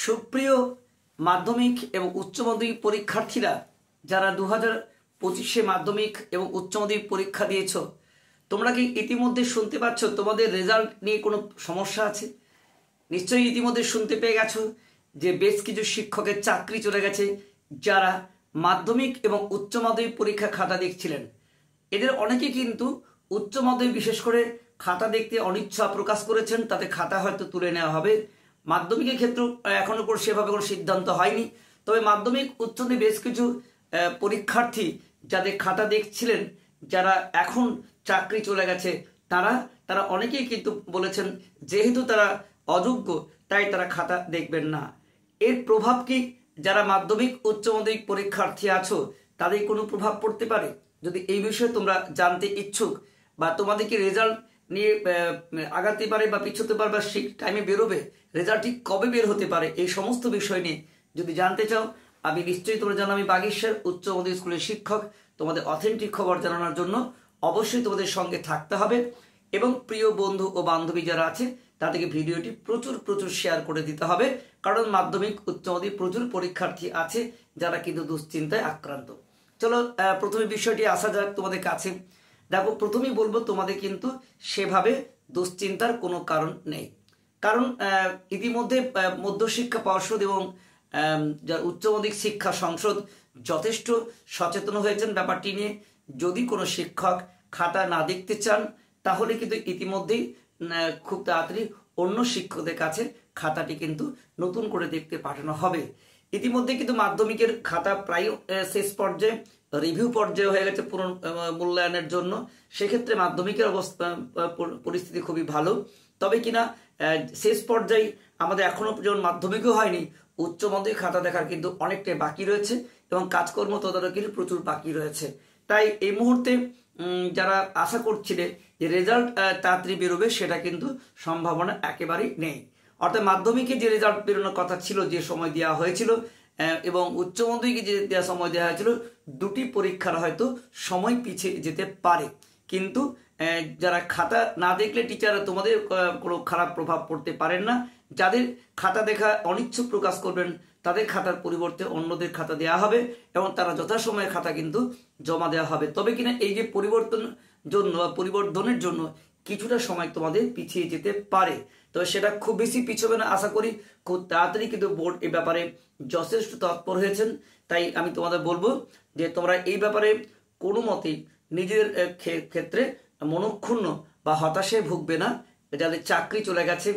সুপ্রিয় মাধ্যমিক এবং উচ্চ মাধ্যমিক পরীক্ষার্থীরা যারা 2025 মাধ্যমিক এবং উচ্চ মাধ্যমিক পরীক্ষা দিয়েছ, তোমরা কি ইতিমধ্যে শুনতে পাচ্ছ তোমাদের রেজাল্ট নিয়ে কোনো সমস্যা আছে? নিশ্চয়ই ইতিমধ্যে শুনতে পেয়ে গেছো যে বেশ কিছু শিক্ষকের চাকরি চলে গেছে যারা মাধ্যমিক এবং উচ্চ মাধ্যমিক পরীক্ষা খাতা দেখছিলেন। এদের অনেকে কিন্তু উচ্চ মাধ্যমিক বিশেষ করে খাতা দেখতে অনিচ্ছা প্রকাশ করেছেন, তাতে খাতা হয়তো তুলে নেওয়া হবে। মাধ্যমিকের ক্ষেত্রে এখনো পর সেভাবে কোনো সিদ্ধান্ত হয়নি, তবে মাধ্যমিক উচ্চ মাধ্যমিক বেশ কিছু পরীক্ষার্থী যাদের খাতা দেখছিলেন, যারা এখন চাকরি চলে গেছে, তারা অনেকেই কিন্তু বলেছেন যেহেতু তারা অযোগ্য তাই তারা খাতা দেখবেন না। এর প্রভাব কি যারা মাধ্যমিক উচ্চ মাধ্যমিক পরীক্ষার্থী আছো তাদের কোনো প্রভাব পড়তে পারে? যদি এই বিষয়ে তোমরা জানতে ইচ্ছুক বা তোমাদেরকে রেজাল্ট নিয়ে আগাতে পারে বা পিছোতে পারে বা ঠিক টাইমে বেরোবে, রেজাল্ট ঠিক কবে বের হতে পারে, এই সমস্ত বিষয় নিয়ে যদি জানতে চাও আমি নিশ্চয়ই তোমরা জানো আমি বাগেশ্বর উচ্চ মাধ্যমিক স্কুলের শিক্ষক। তোমাদের অথেন্টিক খবর জানানোর জন্য অবশ্যই তোমাদের সঙ্গে থাকতে হবে এবং প্রিয় বন্ধু ও বান্ধবী যারা আছে তাদেরকে ভিডিওটি প্রচুর শেয়ার করে দিতে হবে, কারণ মাধ্যমিক উচ্চ মাধ্যমিক প্রচুর পরীক্ষার্থী আছে যারা কিন্তু দুশ্চিন্তায় আক্রান্ত। চলো প্রথমে বিষয়টি আসা যাক তোমাদের কাছে। দেখো, প্রথমেই বলবো তোমাদের কিন্তু সেভাবে দুশ্চিন্তার কোনো কারণ নেই, কারণ ইতিমধ্যে মধ্যশিক্ষা পর্ষদ এবং উচ্চ মাধ্যমিক শিক্ষা সংসদ যথেষ্ট সচেতন হয়েছেন ব্যাপারটি নিয়ে। যদি কোনো শিক্ষক খাতা না দেখতে চান তাহলে কিন্তু ইতিমধ্যেই খুব তাড়াতাড়ি অন্য শিক্ষকদের কাছে খাতাটি কিন্তু নতুন করে দেখতে পাঠানো হবে। ইতিমধ্যে কিন্তু মাধ্যমিকের খাতা প্রায় শেষ পর্যায়ে, রিভিউ পর্যায়ে হয়ে গেছে পুনর্মূল্যায়নের জন্য। সেক্ষেত্রে মাধ্যমিকের অবস্থা পরিস্থিতি খুবই ভালো, তবে কিনা শেষ পর্যায়ে আমাদের এখনো পর্যন্ত মাধ্যমিকও হয়নি, উচ্চ মাধ্যমিক খাতা দেখার কিন্তু অনেকটাই বাকি রয়েছে এবং কাজকর্ম তদারকির প্রচুর বাকি রয়েছে। তাই এই মুহূর্তে যারা আশা করছিলে যে রেজাল্ট তাড়াতাড়ি বেরোবে, সেটা কিন্তু সম্ভাবনা একেবারেই নেই। অর্থাৎ মাধ্যমিকে যে রেজাল্ট বেরোনোর কথা ছিল, যে সময় দেওয়া হয়েছিল, এবং উচ্চ মাধ্যমিকে যে দেওয়ার সময় দেওয়া হয়েছিল, দুটি পরীক্ষার হয়তো সময় পিছিয়ে যেতে পারে। কিন্তু যারা খাতা না দেখলে টিচার তোমাদের কোনো খারাপ প্রভাব পড়তে পারেন না। যাদের খাতা দেখা অনিচ্ছুক প্রকাশ করবেন তাদের খাতার পরিবর্তে অন্যদের খাতা দেওয়া হবে এবং তারা যথাসময়ে খাতা কিন্তু জমা দেওয়া হবে। তবে কিনা এই যে পরিবর্তনের জন্য কিছুটা সময় তোমাদের পিছিয়ে যেতে পারে, তবে সেটা খুব বেশি পিছবে না আশা করি। খুব তাড়াতাড়ি কিন্তু বোর্ড এই ব্যাপারে যথেষ্ট তৎপর হয়েছেন। তাই আমি তোমাদের বলবো যে তোমরা এই ব্যাপারে কোনো মতেই নিজের ক্ষেত্রে মনক্ষুণ্ণ বা হতাশায় ভুগবে না। যাদের চাকরি চলে গেছে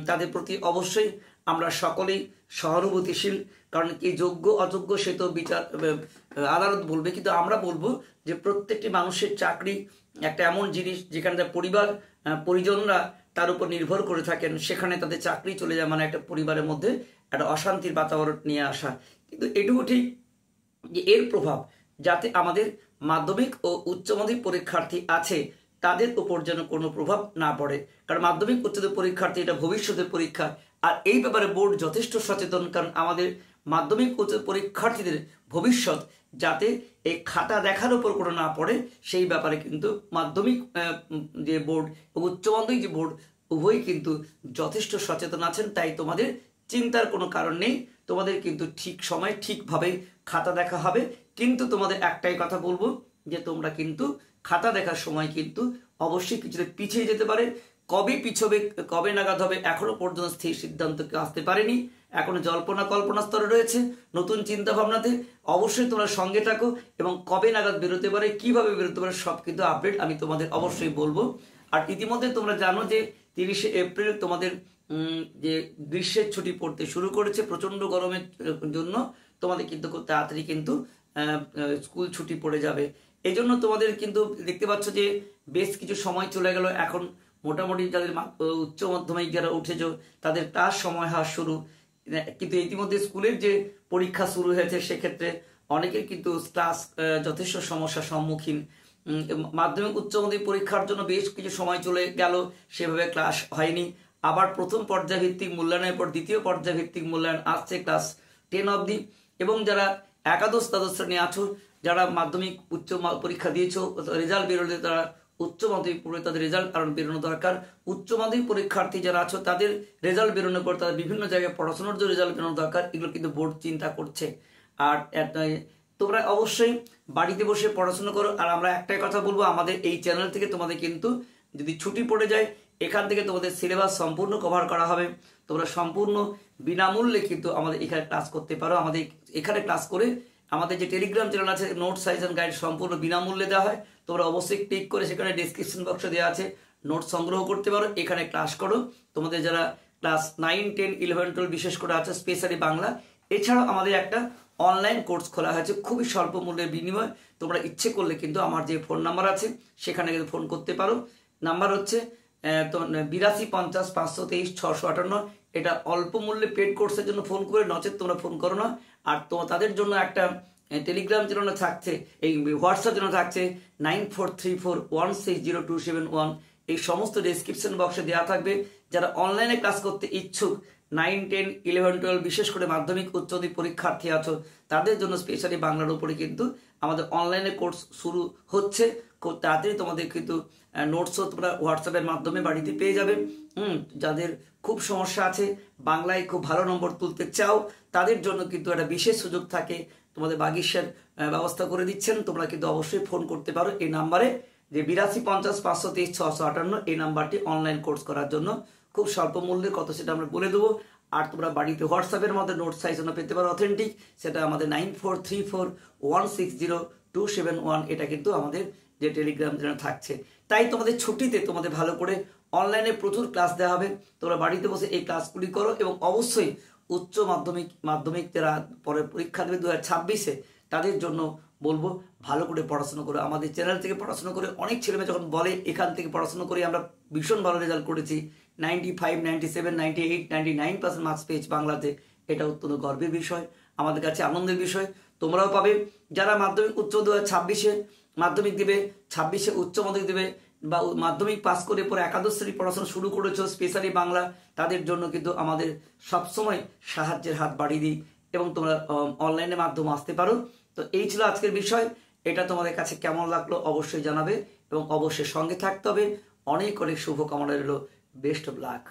তাদের প্রতি অবশ্যই আমরা সকলেই সহানুভূতিশীল, কারণ কি যোগ্য অযোগ্য সে তো বিচার আদালত বলবে, কিন্তু আমরা বলবো যে প্রত্যেকটি মানুষের চাকরি একটা এমন জিনিস যেখানে তার পরিবার পরিজনরা তার উপর নির্ভর করে থাকেন, সেখানে তাদের চাকরি চলে যায় মানে একটা পরিবারের মধ্যে একটা অশান্তির বাতাবরণ নিয়ে আসা। কিন্তু এটুকু ঠিক যে এর প্রভাব যাতে আমাদের মাধ্যমিক ও উচ্চ মাধ্যমিক পরীক্ষার্থী আছে তাদের উপর যেন কোনো প্রভাব না পড়ে, কারণ মাধ্যমিক উচ্চতর পরীক্ষার্থী এটা ভবিষ্যতের পরীক্ষা। আর এই ব্যাপারে বোর্ড যথেষ্ট সচেতন, কারণ আমাদের মাধ্যমিক উচ্চতর পরীক্ষার্থীদের ভবিষ্যৎ যাতে এই খাতা দেখার উপর কোনো না পড়ে, সেই ব্যাপারে কিন্তু মাধ্যমিক যে বোর্ড এবং উচ্চ মাধ্যমিক যে বোর্ড উভয়ই কিন্তু যথেষ্ট সচেতন আছেন। তাই তোমাদের চিন্তার কোনো কারণ নেই, তোমাদের কিন্তু ঠিক সময় ঠিকভাবে খাতা দেখা হবে। কিন্তু তোমাদের একটাই কথা বলবো যে তোমরা কিন্তু খাতা দেখার সময় কিন্তু অবশ্যই কিছুটা পিছিয়ে যেতে পারে। কবে পিছবে, কবে নাগাদ হবে এখনো পর্যন্ত স্থির সিদ্ধান্ত আসতে পারেনি, এখনো কল্পনা স্তরে রয়েছে। নতুন চিন্তা ভাবনাতে অবশ্যই তোমরা সঙ্গে থাকো এবং কবে নাগাদ বেরোতে পারে, কিভাবে বেরোতে পারে সব কিন্তু আপডেট আমি তোমাদের অবশ্যই বলবো। আর ইতিমধ্যে তোমরা জানো যে 30শে এপ্রিল তোমাদের যে গ্রীষ্মের ছুটি পড়তে শুরু করেছে। প্রচন্ড গরমের জন্য তোমাদের কিন্তু খুব তাড়াতাড়ি কিন্তু স্কুল ছুটি পড়ে যাবে। এই জন্য তোমাদের কিন্তু দেখতে পাচ্ছ যে বেশ কিছু সময় চলে গেল। এখন মোটামুটি যাদের উচ্চ মাধ্যমিক যারা উঠেছ তাদের ক্লাস সময় হওয়া শুরু, কিন্তু ইতিমধ্যে স্কুলের যে পরীক্ষা শুরু হয়েছে সেক্ষেত্রে অনেকের কিন্তু ক্লাস যথেষ্ট সমস্যার সম্মুখীন। মাধ্যমিক উচ্চ মাধ্যমিক পরীক্ষার জন্য বেশ কিছু সময় চলে গেল, সেভাবে ক্লাস হয়নি। আবার প্রথম পর্যায়ভিত্তিক মূল্যায়নের পর দ্বিতীয় পর্যায়ভিত্তিক মূল্যায়ন আসছে ক্লাস 10 অবধি। এবং যারা একাদশ দ্বাদশ শ্রেণী আছো, যারা মাধ্যমিক উচ্চ পরীক্ষা দিয়েছো, রেজাল্ট বেরোলে তারা উচ্চ মাধ্যমিক পড়ে তাদের রেজাল্ট আরো বেরোনো দরকার। উচ্চ মাধ্যমিক পরীক্ষার্থী যারা আছো তাদের রেজাল্ট বেরোনোর পর তাদের বিভিন্ন জায়গায় পড়াশোনার যে রেজাল্ট বেরোনো দরকার, এগুলো কিন্তু বোর্ড চিন্তা করছে। আর তোমরা অবশ্যই বাড়িতে বসে পড়াশোনা করো। আর আমরা একটাই কথা বলবো, আমাদের এই চ্যানেল থেকে তোমাদের কিন্তু যদি ছুটি পড়ে যায়, এখান থেকে তোমাদের সিলেবাস সম্পূর্ণ কভার করা হবে। তোমরা সম্পূর্ণ বিনামূল্যে কিন্তু আমাদের এখানে ক্লাস করতে পারো। আমাদের এখানে ক্লাস করে আমাদের যে টেলিগ্রাম চ্যানেল আছে, নোট সাইজ অ্যান্ড গাইড সম্পূর্ণ বিনামূল্যে দেওয়া হয়। তোমরা অবশ্যই ক্লিক করে সেখানে ডেসক্রিপশন বক্সে দেওয়া আছে, নোট সংগ্রহ করতে পারো, এখানে ক্লাস করো। তোমাদের যারা ক্লাস 9, 10, 11, 12 বিশেষ করে আছে, স্পেশালি বাংলা। এছাড়াও আমাদের একটা অনলাইন কোর্স খোলা হয়েছে খুবই স্বল্প মূল্যের বিনিময়। তোমরা ইচ্ছে করলে কিন্তু আমার যে ফোন নাম্বার আছে সেখানে কিন্তু ফোন করতে পারো। নাম্বার হচ্ছে 82 50 523 658। এটা অল্প মূল্যে পেড কোর্সের জন্য ফোন করে, নচেত তোমরা ফোন করো না। আর তাদের জন্য একটা টেলিগ্রাম চ্যানেল থাকছে, এই হোয়াটসঅ্যাপ চ্যানেল থাকছে 9434160271। এই সমস্ত ডেসক্রিপশন বক্সে দেওয়া থাকবে। যারা অনলাইনে ক্লাস করতে ইচ্ছুক, 9, 10, 11, 12 বিশেষ করে মাধ্যমিক উচ্চ মাধ্যমিক পরীক্ষার্থী আছো, তাদের জন্য স্পেশালি বাংলার উপরে কিন্তু আমাদের অনলাইনে কোর্স শুরু হচ্ছে। খুব তাড়াতাড়ি তোমাদের কিন্তু নোটসও তোমরা হোয়াটসঅ্যাপের মাধ্যমে বাড়িতে পেয়ে যাবে। যাদের খুব সমস্যা আছে, বাংলায় খুব ভালো নম্বর তুলতে চাও, তাদের জন্য কিন্তু একটা বিশেষ সুযোগ থাকে। তোমাদের বাগিশের ব্যবস্থা করে দিচ্ছেন। তোমরা কিন্তু অবশ্যই ফোন করতে পারো এই নাম্বারে, যে 82 50 523 658। এই নাম্বারটি অনলাইন কোর্স করার জন্য খুব স্বল্প মূল্যে কত সেটা আমরা বলে দেবো। আর তোমরা বাড়িতে হোয়াটসঅ্যাপের মধ্যে নোট সাইজ পেতে পারো অথেন্টিক, সেটা আমাদের 9434160271। এটা কিন্তু আমাদের যে টেলিগ্রাম চ্যানেল থাকছে। তাই তোমাদের ছুটিতে তোমাদের ভালো করে অনলাইনে প্রচুর ক্লাস দেওয়া হবে। তোমরা বাড়িতে বসে এই ক্লাসগুলি করো এবং অবশ্যই উচ্চ মাধ্যমিক যারা পরে পরীক্ষা দেবে 2026-এ, তাদের জন্য বলবো ভালো করে পড়াশোনা করো। আমাদের চ্যানেল থেকে পড়াশোনা করে অনেক ছেলেমেয়ে যখন বলে এখান থেকে পড়াশোনা করে আমরা ভীষণ ভালো রেজাল্ট করেছি, 95, 97, 98, 99% মার্কস পেয়েছি বাংলাতে, এটা অত্যন্ত গর্বের বিষয়, আমাদের কাছে আনন্দের বিষয়। তোমরাও পাবে। যারা মাধ্যমিক উচ্চ 2026-এ মাধ্যমিক দেবে, 26-এ উচ্চ মাধ্যমিক দেবে, বা মাধ্যমিক পাস করে পরে একাদশ শ্রেণী পড়াশোনা শুরু করেছো স্পেশালি বাংলা, তাদের জন্য কিন্তু আমাদের সবসময় সাহায্যের হাত বাড়িয়ে দিই এবং তোমরা অনলাইনে মাধ্যমে আসতে পারো। তো এই ছিল আজকের বিষয়। এটা তোমাদের কাছে কেমন লাগলো অবশ্যই জানাবে এবং অবশ্যই সঙ্গে থাকতে হবে। অনেক অনেক শুভকামনা রইল। Best of luck.